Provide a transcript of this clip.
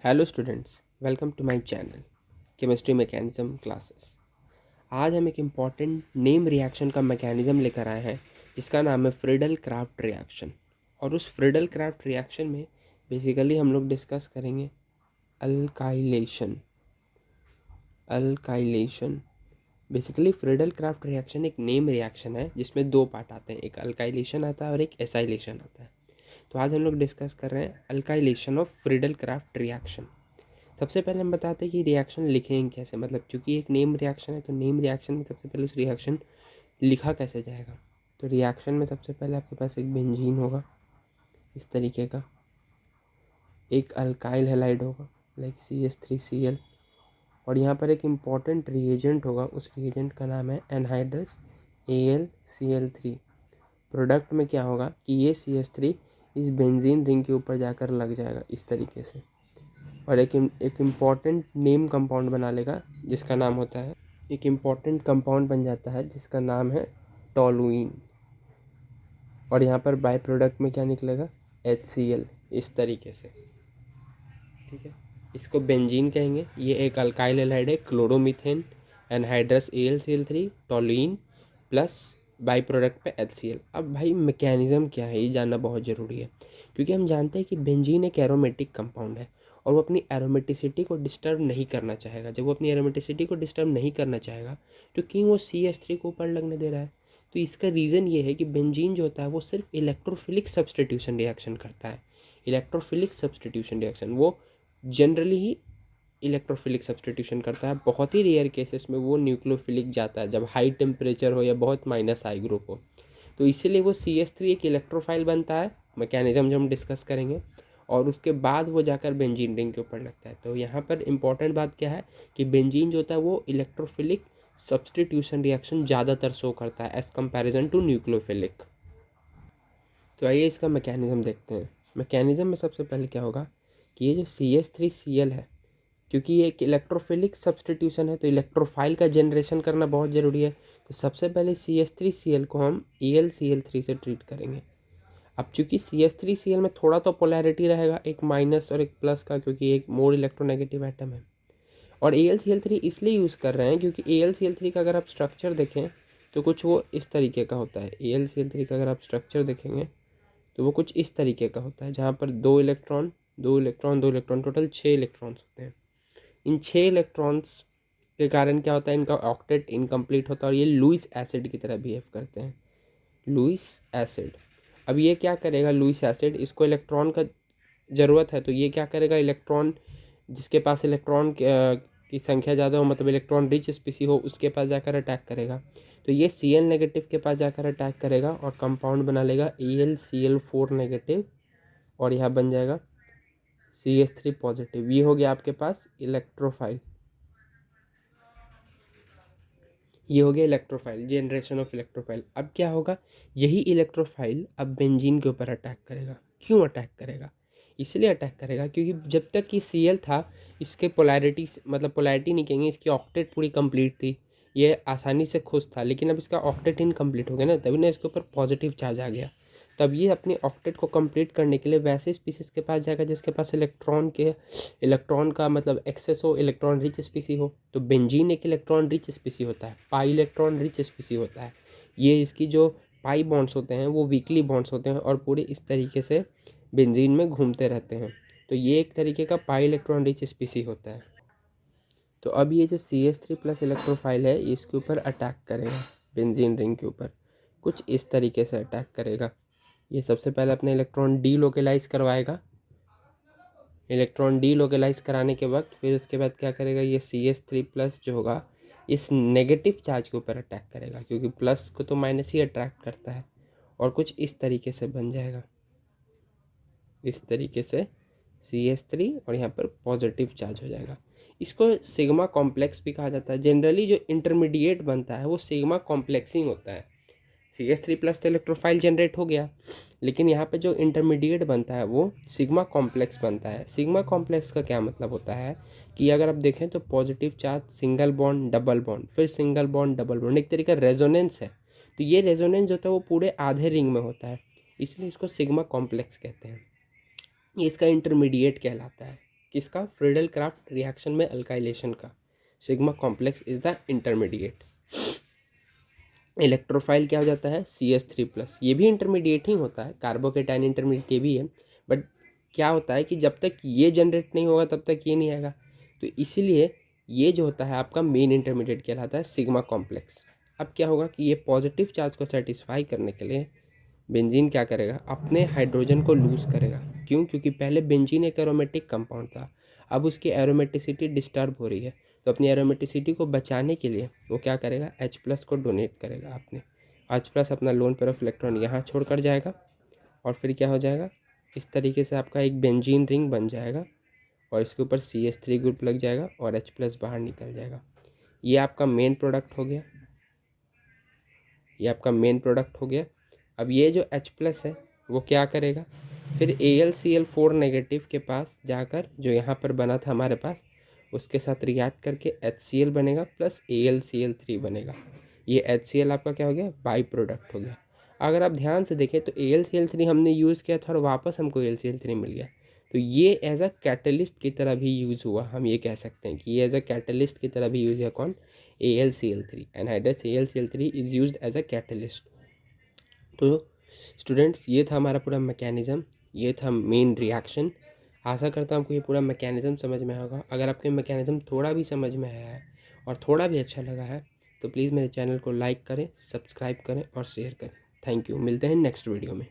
Hello students, welcome to my channel chemistry mechanism classes. आज हम एक इम्पॉर्टेंट नेम रिएक्शन का मैकेनिज्म लेकर आए हैं जिसका नाम है फ्रीडल क्राफ्ट रिएक्शन। और उस फ्रीडल क्राफ्ट रिएक्शन में बेसिकली हम लोग डिस्कस करेंगे alkylation. Basically Friedel craft reaction एक नेम रिएक्शन है जिसमें दो पार्ट आते हैं, एक अल्काइलेशन आता है और एक एसाइलेशन आता है। तो आज हम लोग डिस्कस कर रहे हैं alkylation of Friedel craft reaction. सबसे पहले हम बताते हैं कि रिएक्शन लिखेंगे कैसे, मतलब क्योंकि एक नेम रिएक्शन है तो नेम रिएक्शन में सबसे पहले उस रिएक्शन लिखा कैसे जाएगा। तो रिएक्शन में सबसे पहले आपके पास एक बेंजीन होगा इस तरीके का, एक अल्काइल हैलाइड होगा लाइक CH3Cl, और यहाँ पर एक इम्पॉर्टेंट रिएजेंट होगा, उस रिएजेंट का नाम है एनहाइड्रस AlCl3। प्रोडक्ट में क्या होगा कि ये CH3 इस बेंजीन रिंग के ऊपर जाकर लग जाएगा इस तरीके से, और एक इम्पॉर्टेंट नेम कंपाउंड बना लेगा जिसका नाम होता है, एक इम्पॉर्टेंट कंपाउंड बन जाता है जिसका नाम है टोलुइन। और यहाँ पर बाय प्रोडक्ट में क्या निकलेगा, HCl इस तरीके से। ठीक है, इसको बेंजीन कहेंगे। ये एक अल्काइल हैलाइड है, chloromethane anhydrous AlCl3 toluene plus by product पे HCl। अब भाई मैकेनिज्म क्या है ये जानना बहुत ज़रूरी है, क्योंकि हम जानते हैं कि बेंजीन एक एरोमेटिक कंपाउंड है और वो अपनी एरोमेटिसिटी को डिस्टर्ब नहीं करना चाहेगा। जब वो अपनी एरोमेटिसिटी को डिस्टर्ब नहीं करना चाहेगा तो क्यों वो CH3 को ऊपर लगने दे रहा है। तो इसका रीज़न ये है कि बेंजीन जो होता है वो सिर्फ इलेक्ट्रोफिलिक सब्सटीट्यूशन रिएक्शन करता है। इलेक्ट्रोफिलिक सब्सटीट्यूशन रिएक्शन वो जनरली ही इलेक्ट्रोफिलिक सब्सटीट्यूशन करता है। बहुत ही रेयर केसेस में वो न्यूक्लियोफिलिक जाता है, जब हाई टेम्परेचर हो या बहुत माइनस आई ग्रुप हो। तो इसीलिए वो CH3 एक इलेक्ट्रोफाइल बनता है, मैकेनिज्म जो हम डिस्कस करेंगे, और उसके बाद वो जाकर बेंजीन रिंग के ऊपर लगता है। तो यहाँ पर इंपॉर्टेंट बात क्या है कि बेंजीन जो होता है वो इलेक्ट्रोफिलिक सब्सटीट्यूशन रिएक्शन ज़्यादातर शो करता है एज कंपैरिजन टू न्यूक्लियोफिलिक। तो आइए इसका मैकेनिज्म देखते हैं। मैकेनिज्म में सबसे पहले क्या होगा कि ये जो CH3Cl है, क्योंकि ये एक इलेक्ट्रोफिलिक सब्सटीट्यूशन है तो इलेक्ट्रोफाइल का जनरेशन करना बहुत ज़रूरी है। तो सबसे पहले CH3Cl को हम AlCl3 से ट्रीट करेंगे। अब चूंकि CH3Cl में थोड़ा तो पोलैरिटी रहेगा, एक माइनस और एक प्लस का, क्योंकि एक मोर इलेक्ट्रोनेगेटिव एटम है। और AlCl3 इसलिए यूज़ कर रहे हैं क्योंकि AlCl3 का अगर आप स्ट्रक्चर देखें तो कुछ वो इस तरीके का होता है। AlCl3 का अगर आप स्ट्रक्चर देखेंगे तो वो कुछ इस तरीके का होता है, जहाँ पर दो इलेक्ट्रॉन टोटल 6 इलेक्ट्रॉन्स होते हैं। इन 6 इलेक्ट्रॉन्स के कारण क्या होता है, इनका ऑक्टेट इनकम्प्लीट होता है और ये लुईस एसिड की तरह बिहेव करते हैं। लुईस एसिड, अब ये क्या करेगा, लुईस एसिड, इसको इलेक्ट्रॉन का ज़रूरत है तो ये क्या करेगा, इलेक्ट्रॉन जिसके पास इलेक्ट्रॉन की संख्या ज़्यादा हो, मतलब इलेक्ट्रॉन रिच स्पीसी हो, उसके पास जाकर अटैक करेगा। तो ये Cl नेगेटिव के पास जाकर अटैक करेगा और कंपाउंड बना लेगा AlCl4 नेगेटिव, और यह बन जाएगा CH3 पॉजिटिव। ये हो गया आपके पास इलेक्ट्रोफाइल, ये हो गया इलेक्ट्रोफाइल, जनरेशन ऑफ इलेक्ट्रोफाइल। अब क्या होगा, यही इलेक्ट्रोफाइल अब बेंजीन के ऊपर अटैक करेगा। क्यों अटैक करेगा, इसलिए अटैक करेगा क्योंकि जब तक कि Cl था इसके पोलैरिटी, मतलब पोलैरिटी नहीं कहेंगे, इसकी ऑक्टेट पूरी कंप्लीट थी, ये आसानी से खुश था। लेकिन अब इसका ऑक्टेट इनकम्प्लीट हो गया ना, तभी ना इसके ऊपर पॉजिटिव चार्ज आ गया। तब ये अपनी ऑक्टेट को कंप्लीट करने के लिए वैसे स्पीसीज के पास जाएगा जिसके पास इलेक्ट्रॉन का मतलब एक्सेस हो, इलेक्ट्रॉन रिच स्पीसी हो। तो बेंजीन एक इलेक्ट्रॉन रिच स्पीसी होता है, पाई इलेक्ट्रॉन रिच स्पीसी होता है। ये इसकी जो पाई बॉन्ड्स होते हैं वो वीकली बॉन्ड्स होते हैं और पूरे इस तरीके से बेंजीन में घूमते रहते हैं। तो ये एक तरीके का पाई इलेक्ट्रॉन रिच स्पीसी होता है। तो अब ये जो CH3 प्लस इलेक्ट्रोफाइल है इसके ऊपर अटैक करेगा, बेंजीन रिंग के ऊपर कुछ इस तरीके से अटैक करेगा। ये सबसे पहले अपने इलेक्ट्रॉन डीलोकेलाइज करवाएगा। इलेक्ट्रॉन डीलोकेलाइज कराने के वक्त फिर उसके बाद क्या करेगा, ये CH3 प्लस जो होगा इस नेगेटिव चार्ज के ऊपर अटैक करेगा, क्योंकि प्लस को तो माइनस ही अट्रैक्ट करता है, और कुछ इस तरीके से बन जाएगा, इस तरीके से CH3, और यहाँ पर पॉजिटिव चार्ज हो जाएगा। इसको सिग्मा कॉम्प्लेक्स भी कहा जाता है। जनरली जो इंटरमीडिएट बनता है वो सिग्मा कॉम्प्लेक्सिंग होता है। CH3 प्लस तो इलेक्ट्रोफाइल जनरेट हो गया, लेकिन यहाँ पे जो इंटरमीडिएट बनता है वो सिग्मा कॉम्प्लेक्स बनता है। सिग्मा कॉम्प्लेक्स का क्या मतलब होता है कि अगर आप देखें तो positive charge, single bond, double bond, फिर सिंगल बॉन्ड, डबल बॉन्ड, एक तरीका रेजोनेंस है। तो ये रेजोनेंस जो होता है वो पूरे आधे रिंग में होता है, इसलिए इसको सिग्मा कॉम्प्लेक्स कहते हैं। ये इसका इंटरमीडिएट कहलाता है। किसका? फ्रीडल क्राफ्ट रिएक्शन में अल्काइलेशन का। Sigma complex is the intermediate. Electrophile क्या हो जाता है? CH3+। ये भी इंटरमीडिएट ही होता है, कार्बोकेटाइन इंटरमीडिएट ये भी है, बट क्या होता है कि जब तक ये जनरेट नहीं होगा तब तक ये नहीं आएगा, तो इसीलिए ये जो होता है आपका मेन इंटरमीडिएट कहलाता है सिग्मा कॉम्प्लेक्स। अब क्या होगा कि ये पॉजिटिव चार्ज को सेटिस्फाई करने के लिए बेंजीन क्या करेगा? अपने हाइड्रोजन को लूज़ करेगा। क्यों? क्योंकि पहले बेंजीन एक एरोमेटिक कंपाउंड था, अब उसकी एरोमेटिसिटी डिस्टर्ब हो रही है, तो अपनी एरोमेटिसिटी को बचाने के लिए वो क्या करेगा? H+ को डोनेट करेगा अपने। H+ अपना लोन पेयर ऑफ इलेक्ट्रॉन यहाँ छोड़ कर जाएगा, और फिर क्या हो जाएगा? इस तरीके से आपका एक बेंजीन रिंग बन जाएगा, और इसके ऊपर CH3 ग्रुप लग जाएगा और H+ बाहर निकल जाएगा। ये आपका मेन प्रोडक्ट हो गया, ये आपका मेन प्रोडक्ट हो गया। अब ये जो H+ है वो क्या करेगा? फिर AlCl4 नेगेटिव के पास जाकर, जो यहाँ पर बना था हमारे पास, उसके साथ रिएक्ट करके HCl बनेगा प्लस AlCl3 बनेगा। ये HCl आपका क्या हो गया? बाई प्रोडक्ट हो गया। अगर आप ध्यान से देखें तो AlCl3 हमने यूज़ किया था और वापस हमको AlCl3 मिल गया, तो ये एज अ कैटलिस्ट की तरह भी यूज़ हुआ। हम ये कह सकते हैं कि ये एज अ कैटलिस्ट की तरह भी यूज़ है। कौन? AlCl3। Anhydrous AlCl3 is used as a catalyst. तो स्टूडेंट्स, ये था हमारा पूरा मैकेनिज़्म, ये था मेन रिएक्शन। आशा करता हूँ आपको ये पूरा मैकेनिज़्म समझ में आया होगा। अगर आपको ये मैकेनिज़्म थोड़ा भी समझ में आया है और थोड़ा भी अच्छा लगा है तो प्लीज़ मेरे चैनल को लाइक करें, सब्सक्राइब करें और शेयर करें। Thank you. मिलते हैं नेक्स्ट वीडियो में।